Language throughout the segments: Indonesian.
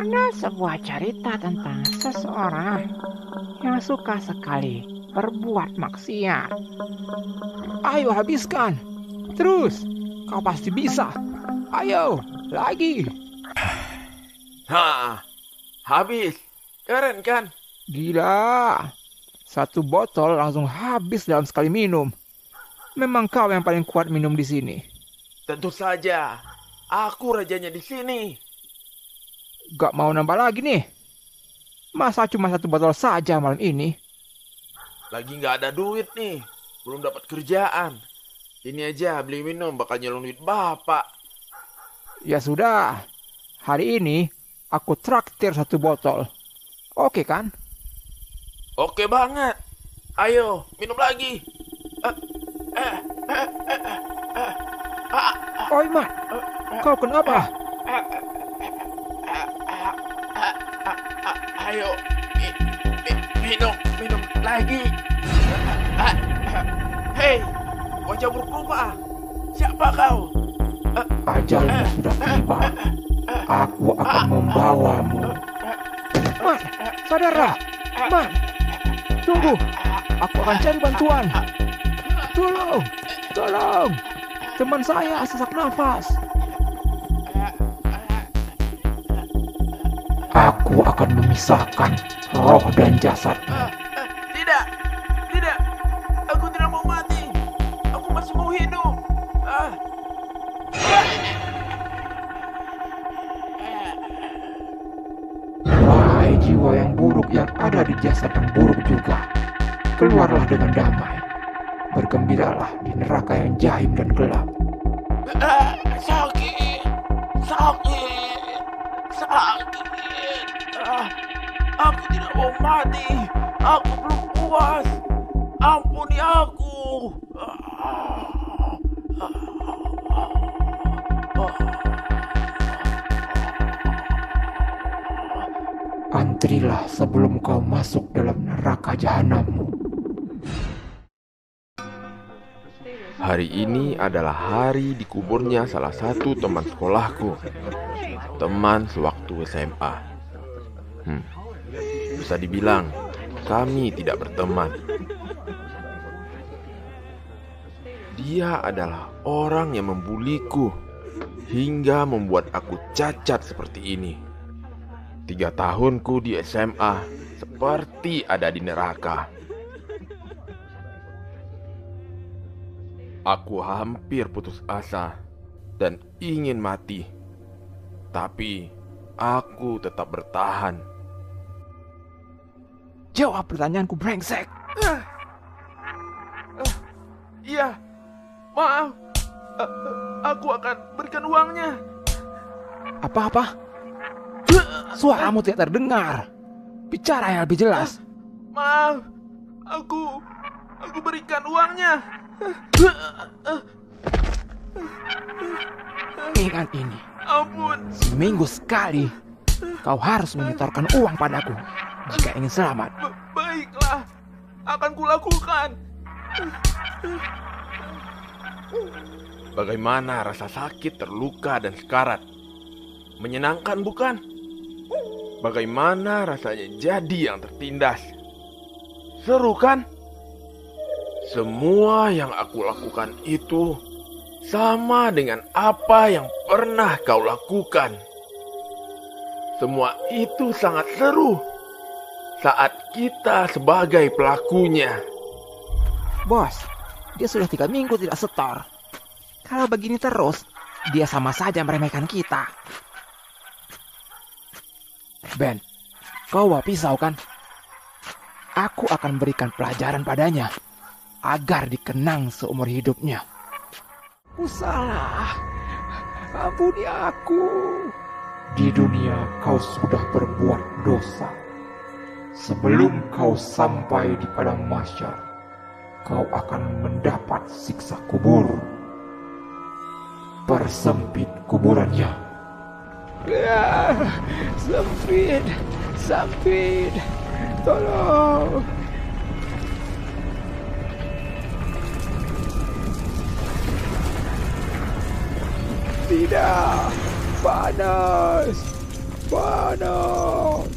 Ada sebuah cerita tentang seseorang yang suka sekali berbuat maksiat. Ayo habiskan. Terus, kau pasti bisa. Ayo, lagi. Habis. Keren kan? Gila. Satu botol langsung habis dalam sekali minum. Memang kau yang paling kuat minum di sini. Tentu saja. Aku rajanya di sini. Gak mau nambah lagi nih. Masa cuma satu botol saja malam ini? Lagi nggak ada duit nih. Belum dapat kerjaan. Ini aja beli minum bakal nyolong duit bapak. Ya sudah. Hari ini aku traktir satu botol. Oke kan? Oke banget. Ayo, minum lagi. Oi, Mat. Kau kenapa? Ayo, minum lagi. Hei, wajah berubah. Siapa kau? Ajalmu sudah tiba. Aku akan membawamu. Mat, sadarlah. Mat, tunggu. Aku akan cari bantuan. Tolong. Teman saya sesak nafas. Aku akan memisahkan roh dan jasad. Tidak. Aku tidak mau mati. Aku masih mau hidup. Wahai jiwa yang buruk yang ada di jasad yang buruk juga. Keluarlah dengan damai. Bergembiralah di neraka yang jahim dan gelap. Sakit. Aku tidak mau mati. Aku belum puas. Ampuni aku. Antrilah sebelum kau masuk dalam neraka jahanammu. Hari ini adalah hari dikuburnya salah satu teman sekolahku. Teman sewaktu SMA. Bisa dibilang kami tidak berteman. Dia adalah orang yang membuliku hingga membuat aku cacat seperti ini. 3 tahunku di SMA seperti ada di neraka. Aku hampir putus asa dan ingin mati. Tapi aku tetap bertahan. Jawab pertanyaanku, brengsek. Iya, maaf. Aku akan berikan uangnya. Apa? Suaramu tidak terdengar. Bicara yang lebih jelas. Maaf, aku berikan uangnya. Ingat ini. Ampun. Seminggu sekali kau harus menyetorkan uang padaku jika ingin selamat. Baiklah, akan kulakukan. Bagaimana rasa sakit, terluka, dan sekarat? Menyenangkan bukan? Bagaimana rasanya jadi yang tertindas? Seru kan? Semua yang aku lakukan itu sama dengan apa yang pernah kau lakukan. Semua itu sangat seru saat kita sebagai pelakunya. Bos, dia sudah 3 minggu tidak setor. Kalau begini terus, dia sama saja meremehkan kita. Ben, kau bawa pisau kan? Aku akan berikan pelajaran padanya agar dikenang seumur hidupnya. Aku salah. Ampuni aku. Di dunia kau sudah berbuat dosa. Sebelum kau sampai di padang mahsyar, kau akan mendapat siksa kubur. Persempit kuburannya. Sempit. Tolong. Tidak, panas. Panas!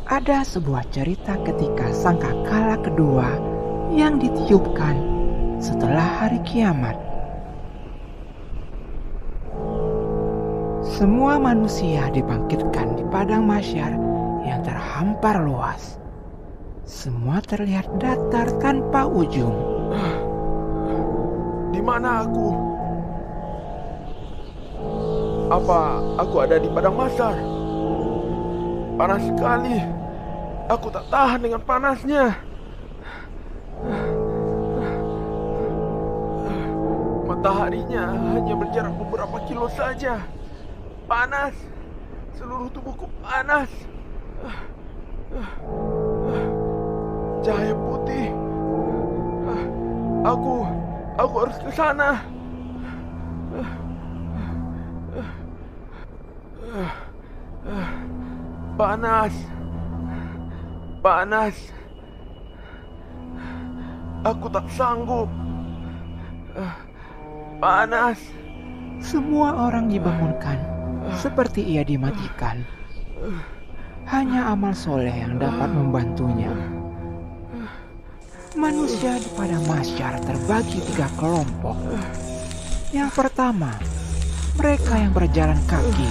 Ada sebuah cerita ketika sangkakala kedua yang ditiupkan setelah hari kiamat. Semua manusia dibangkitkan di padang mahsyar yang terhampar luas. Semua terlihat datar tanpa ujung. Di mana aku? Apa aku ada di padang mahsyar? Panas sekali. Aku tak tahan dengan panasnya. Mataharinya hanya berjarak beberapa kilo saja. Panas. Seluruh tubuhku panas. Cahaya putih. Aku harus ke sana. Panas. Panas. Aku tak sanggup. Panas. Semua orang dibangunkan seperti ia dimatikan. Hanya amal soleh yang dapat membantunya. Manusia di padang mahsyar terbagi 3 kelompok. Yang pertama, mereka yang berjalan kaki.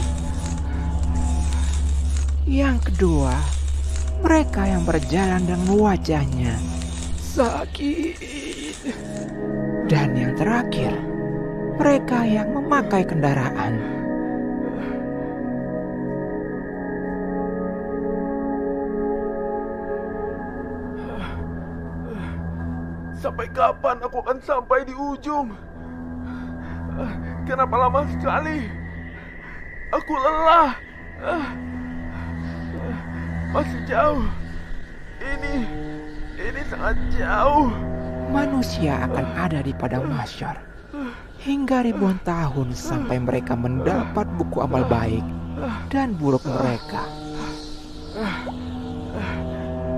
Yang kedua, mereka yang berjalan dengan wajahnya sakit. Dan yang terakhir, mereka yang memakai kendaraan. Sampai kapan aku akan sampai di ujung? Kenapa lama sekali? Aku lelah. Masih jauh. Ini sangat jauh. Manusia akan ada di padang mahsyar hingga ribuan tahun sampai mereka mendapat buku amal baik dan buruk mereka.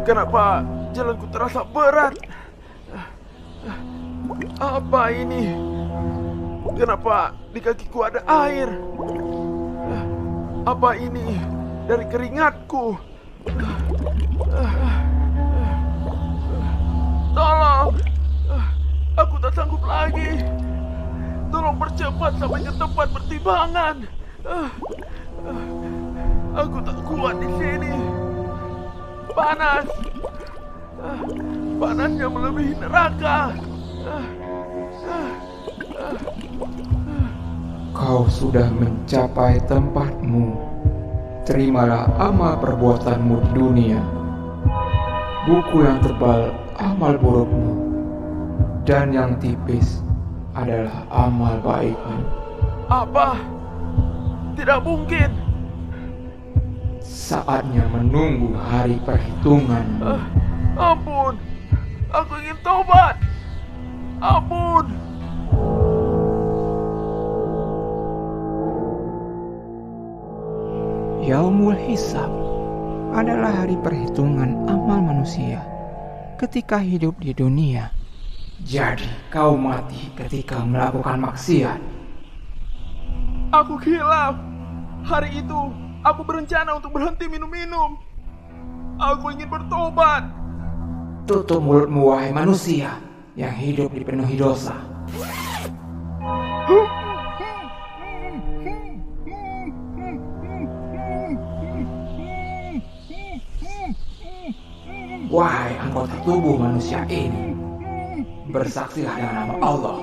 Kenapa jalanku terasa berat? Apa ini? Kenapa di kakiku ada air? Apa ini dari keringatku? Tolong! Aku tak sanggup lagi. Tolong percepat sampai ke tempat pertimbangan. Aku tak kuat di sini. Panas. Panasnya melebihi neraka. Kau sudah mencapai tempatmu. Terimalah amal perbuatanmu di dunia. Buku yang tebal amal burukmu, dan yang tipis adalah amal baikmu. Apa? Tidak mungkin. Saatnya menunggu hari perhitungan. Ampun. Aku ingin tobat. Ampun. Yaumul Hisab adalah hari perhitungan amal manusia ketika hidup di dunia. Jadi kau mati ketika melakukan maksiat. Aku khilaf. Hari itu aku berencana untuk berhenti minum-minum. Aku ingin bertobat. Tutup mulutmu wahai manusia yang hidup dipenuhi dosa. Wahai anggota tubuh manusia ini, bersaksilah dengan nama Allah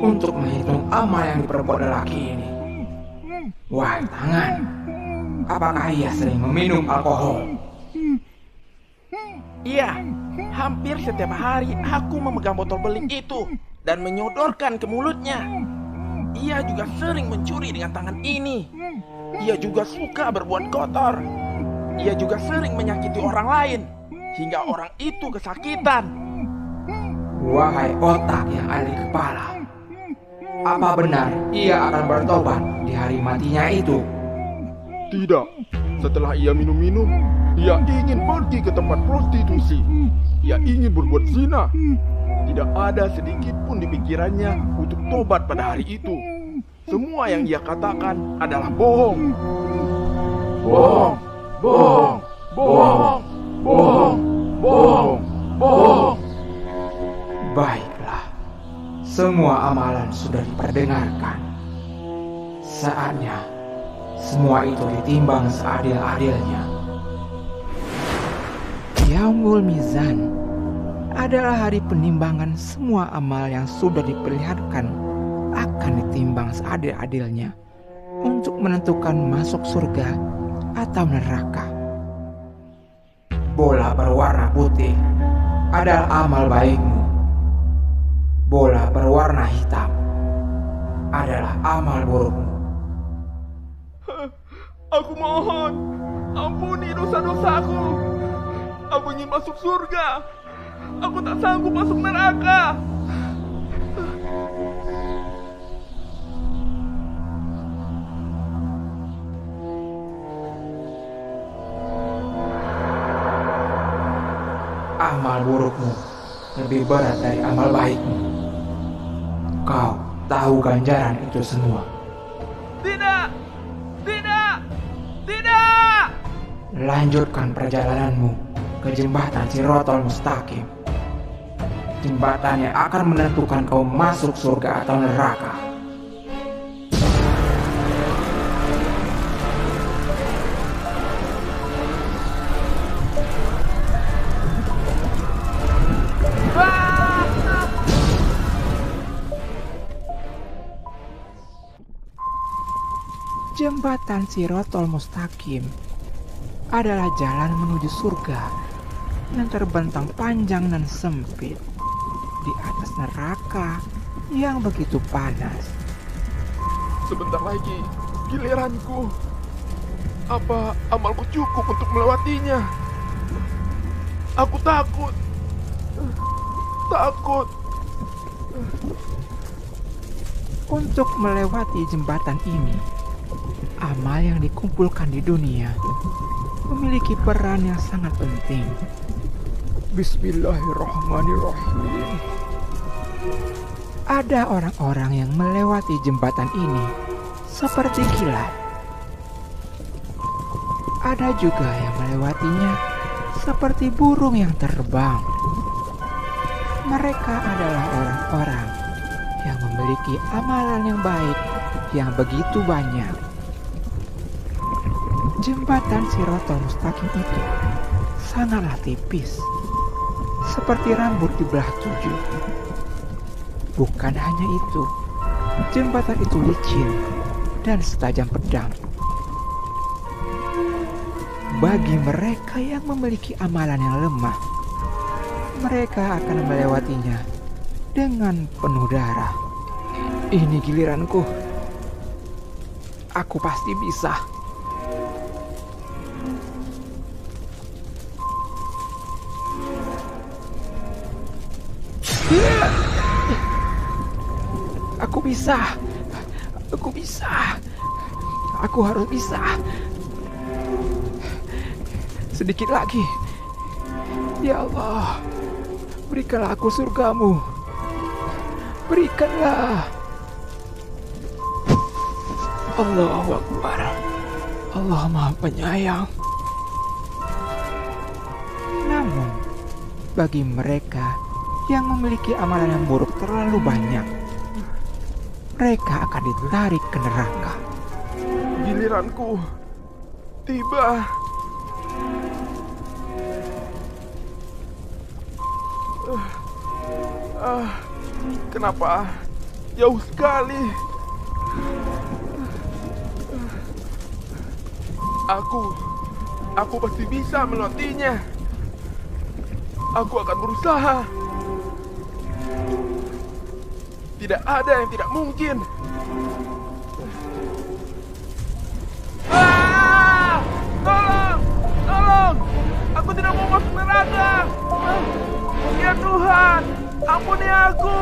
untuk menghitung amal yang diperbuat lelaki ini. Wahai tangan, apakah ia sering meminum alkohol? Iya, hampir setiap hari aku memegang botol beling itu dan menyodorkan ke mulutnya. Ia juga sering mencuri dengan tangan ini. Ia juga suka berbuat kotor. Ia juga sering menyakiti orang lain hingga orang itu kesakitan. Wahai otak yang ada di kepala, apa benar ia akan bertobat di hari matinya itu? Tidak. Setelah ia minum-minum, Ia ingin pergi ke tempat prostitusi. Ia ingin berbuat zina. Tidak ada sedikit pun di pikirannya untuk tobat pada hari itu. Semua yang ia katakan adalah bohong. Bohong, bohong, bohong, bohong, bohong, bohong. Baiklah, semua amalan sudah diperdengarkan. Saatnya semua itu ditimbang seadil-adilnya. Yaumul Mizan adalah hari penimbangan. Semua amal yang sudah diperlihatkan akan ditimbang seadil-adilnya untuk menentukan masuk surga atau neraka. Bola berwarna putih adalah amal baikmu. Bola berwarna hitam adalah amal burukmu. Aku mohon, ampuni dosa-dosaku. Aku ingin masuk surga. Aku tak sanggup masuk neraka. Amal burukmu lebih berat dari amal baikmu. Kau tahu ganjaran itu semua. Tidak, tidak, tidak. Lanjutkan perjalananmu ke jembatan Shiratal Mustaqim. Jembatan yang akan menentukan kau masuk surga atau neraka. Jembatan Shiratal Mustaqim adalah jalan menuju surga yang terbentang panjang dan sempit di atas neraka yang begitu panas. Sebentar lagi giliranku. Apa amalku cukup untuk melewatinya? Aku takut. Takut. Untuk melewati jembatan ini, amal yang dikumpulkan di dunia memiliki peran yang sangat penting. Bismillahirrahmanirrahim. Ada orang-orang yang melewati jembatan ini seperti kilat. Ada juga yang melewatinya seperti burung yang terbang. Mereka adalah orang-orang yang memiliki amalan yang baik yang begitu banyak. Jembatan Shiratal Mustaqim itu sangatlah tipis, seperti rambut dibelah 7. Bukan hanya itu, jembatan itu licin dan setajam pedang. Bagi mereka yang memiliki amalan yang lemah, mereka akan melewatinya dengan penuh darah. Ini giliranku. Aku pasti bisa. Aku bisa. Aku bisa. Aku harus bisa. Sedikit lagi. Ya Allah, berikanlah aku surgamu. Berikanlah. Allahu Akbar. Allah Maha Penyayang. Namun, bagi mereka yang memiliki amalan yang buruk terlalu banyak, mereka akan ditarik ke neraka. Giliranku tiba. Kenapa jauh sekali? Aku pasti bisa melewatinya. Aku akan berusaha. Tidak ada yang tidak mungkin. Tolong! Tolong! Aku tidak mau masuk neraka. Ya Tuhan, ampuni aku.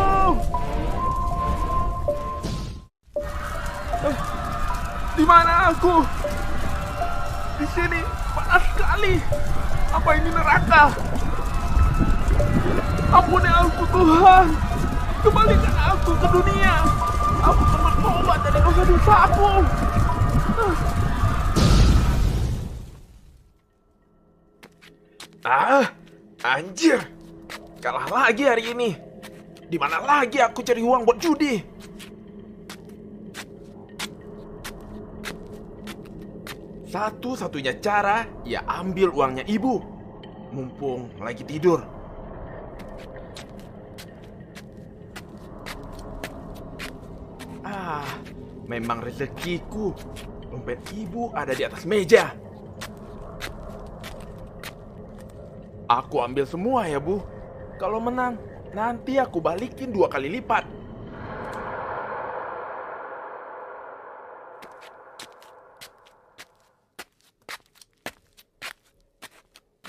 Di mana aku? Di sini panas sekali. Apa ini neraka? Ampuni aku Tuhan. Kembalikan aku ke dunia. Aku akan bertobat dari dosa-dosa aku. Anjir. Kalah lagi hari ini. Di mana lagi aku cari uang buat judi? Satu-satunya cara, ya ambil uangnya ibu. Mumpung lagi tidur. Memang rezekiku. Dompet ibu ada di atas meja. Aku ambil semua ya, Bu. Kalau menang, nanti aku balikin 2 kali lipat.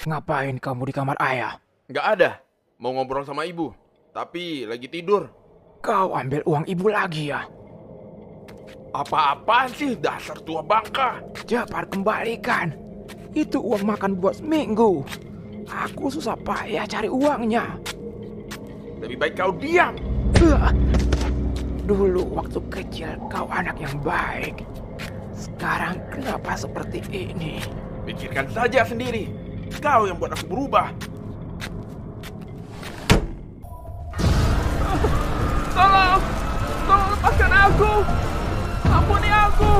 Ngapain kamu di kamar ayah? Nggak ada. Mau ngobrol sama ibu. Tapi lagi tidur. Kau ambil uang ibu lagi ya? Apa-apaan sih, dasar tua bangka? Cepat kembalikan. Itu uang makan buat seminggu. Aku susah payah cari uangnya. Lebih baik kau diam. Dulu waktu kecil kau anak yang baik. Sekarang kenapa seperti ini? Pikirkan saja sendiri. Kau yang buat aku berubah. Tolong lepaskan aku. Ampuni aku.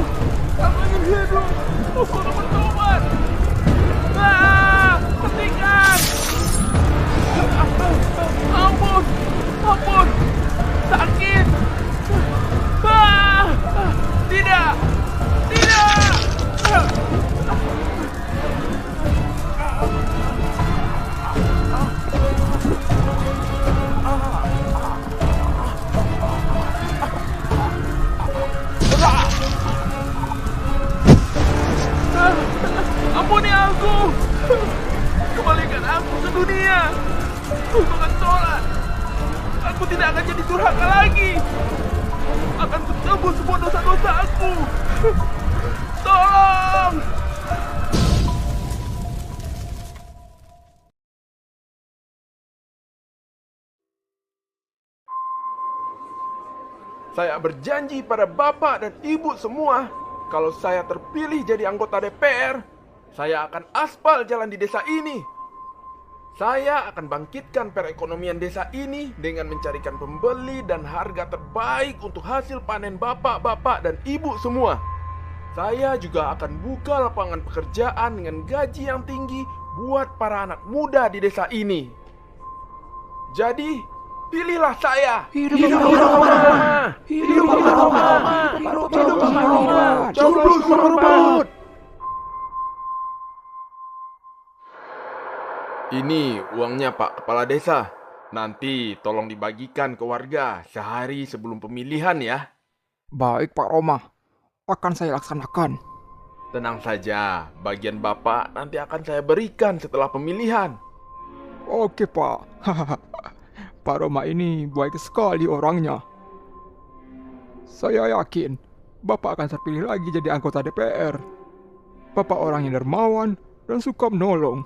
Aku ingin hidup. Aku ingin bertobat. Hentikan. Ampun. Sakit. Tidak. Ampuni aku. Kembalikan aku ke dunia. Aku akan sholat. Aku tidak akan jadi durhaka lagi. Akan kutebus semua dosa-dosa aku. Tolong. Saya berjanji pada bapak dan ibu semua, kalau saya terpilih jadi anggota DPR, saya akan aspal jalan di desa ini. Saya akan bangkitkan perekonomian desa ini dengan mencarikan pembeli dan harga terbaik untuk hasil panen bapak-bapak dan ibu semua. Saya juga akan buka lapangan pekerjaan dengan gaji yang tinggi buat para anak muda di desa ini. Jadi, pilihlah saya. Hidup Roma. Coblos merebut. Ini uangnya Pak Kepala Desa. Nanti tolong dibagikan ke warga sehari sebelum pemilihan ya. Baik Pak Roma, akan saya laksanakan. Tenang saja, bagian Bapak nanti akan saya berikan setelah pemilihan. Oke Pak. Pak Roma ini baik sekali orangnya. Saya yakin Bapak akan terpilih lagi jadi anggota DPR. Bapak orang yang dermawan dan suka menolong.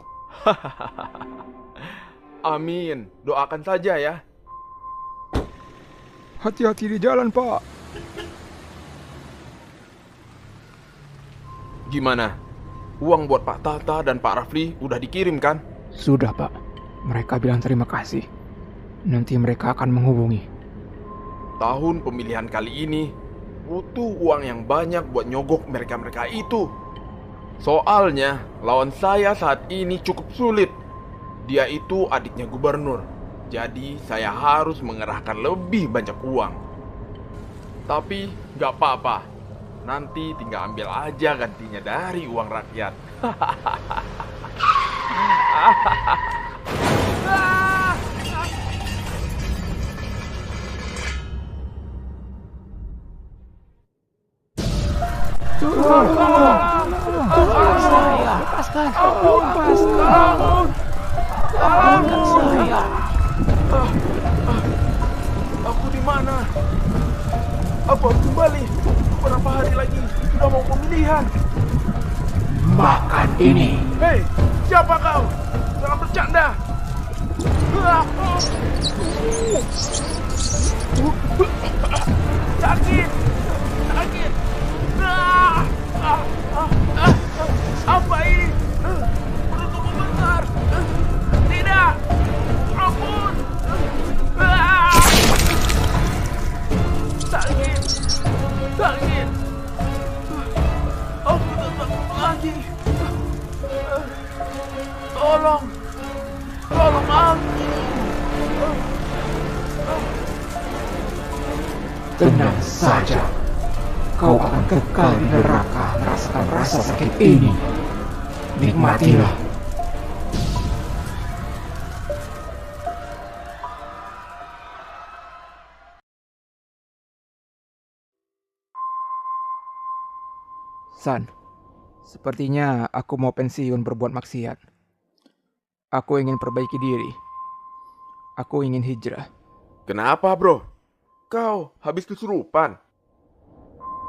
Amin, doakan saja ya. Hati-hati di jalan Pak. Gimana? Uang buat Pak Tata dan Pak Rafli udah dikirim kan? Sudah Pak, mereka bilang terima kasih. Nanti mereka akan menghubungi. Tahun pemilihan kali ini butuh uang yang banyak buat nyogok mereka-mereka itu. Soalnya lawan saya saat ini cukup sulit. Dia itu adiknya gubernur. Jadi saya harus mengerahkan lebih banyak uang. Tapi gak apa-apa. Nanti tinggal ambil aja gantinya dari uang rakyat. Lepaskan saya. Aku di mana? Aku harus kembali. Berapa hari lagi sudah mau pemilihan? Makan ini. Hei, siapa kau? Jangan bercanda. Sakit. Sakit. Apa ini? Perutku besar. Tidak. Ampun. Sakit. Sakit. Aku tak takut lagi. Tolong. Tolong aku. Tenang saja. Kau akan kekal di neraka merasakan rasa sakit ini. Nikmatilah. San, sepertinya aku mau pensiun berbuat maksiat. Aku ingin perbaiki diri. Aku ingin hijrah. Kenapa, bro? Kau habis kesurupan?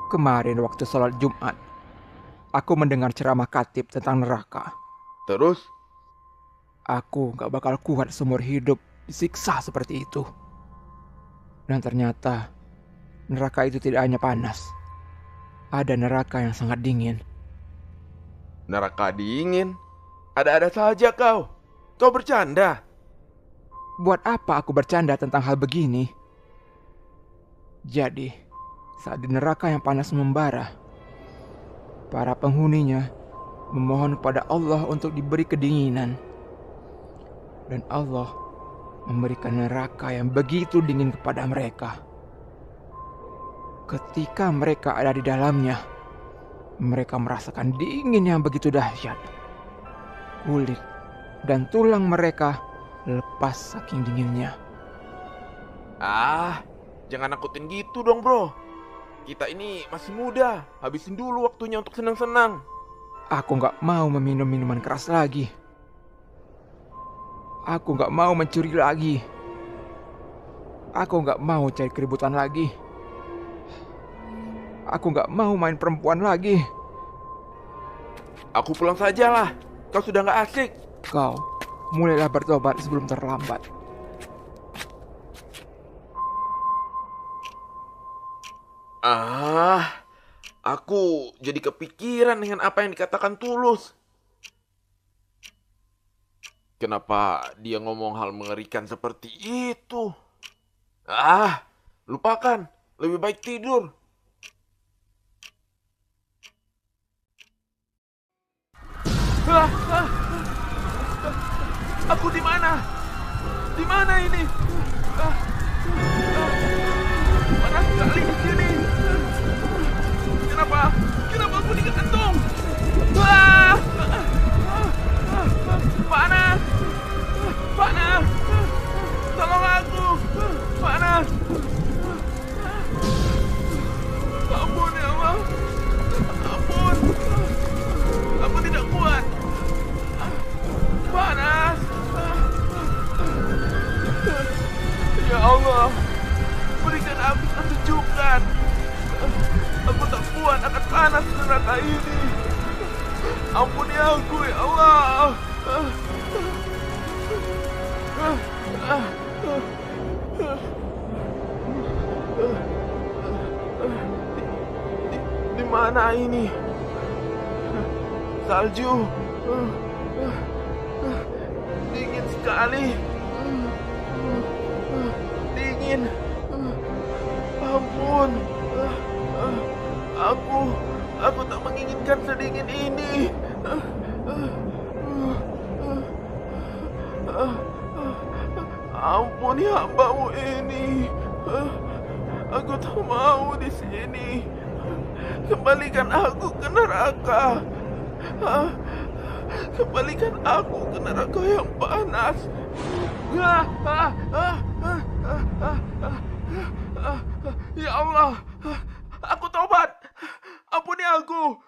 Kemarin waktu sholat Jumat, aku mendengar ceramah khatib tentang neraka. Terus? Aku gak bakal kuat seumur hidup disiksa seperti itu. Dan ternyata neraka itu tidak hanya panas. Ada neraka yang sangat dingin. Neraka dingin? Ada-ada saja kau. Kau bercanda. Buat apa aku bercanda tentang hal begini? Jadi, saat di neraka yang panas membara, para penghuninya memohon kepada Allah untuk diberi kedinginan. Dan Allah memberikan neraka yang begitu dingin kepada mereka. Ketika mereka ada di dalamnya, mereka merasakan dingin yang begitu dahsyat. Kulit dan tulang mereka lepas saking dinginnya. Jangan nakutin gitu dong, bro. Kita ini masih muda. Habisin dulu waktunya untuk senang-senang. Aku gak mau meminum minuman keras lagi. Aku gak mau mencuri lagi. Aku gak mau cari keributan lagi. Aku gak mau main perempuan lagi. Aku pulang sajalah. Kau sudah gak asik. Kau, mulailah bertobat sebelum terlambat. Aku jadi kepikiran dengan apa yang dikatakan Tulus. Kenapa dia ngomong hal mengerikan seperti itu? Lupakan. Lebih baik tidur. Aku di mana? Di mana ini? Panas sekali di sini. Kenapa aku digantung? Panas. Tolong aku. Panas. Ampun ya Allah. Ampun. Aku tidak kuat. Panas. Ya Allah, berikan aku kesejukan. Aku tak kuat akan panas neraka ini. Ampuni aku ya Allah. Di mana ini? Salju. Dingin sekali. Dingin. Ampun. Aku tak menginginkan sedingin ini. Ampuni hambamu ini. Aku tak mau di sini. Kembalikan aku ke neraka. Kembalikan aku ke neraka yang panas. Ya Allah, aku tobat. Ampuni aku.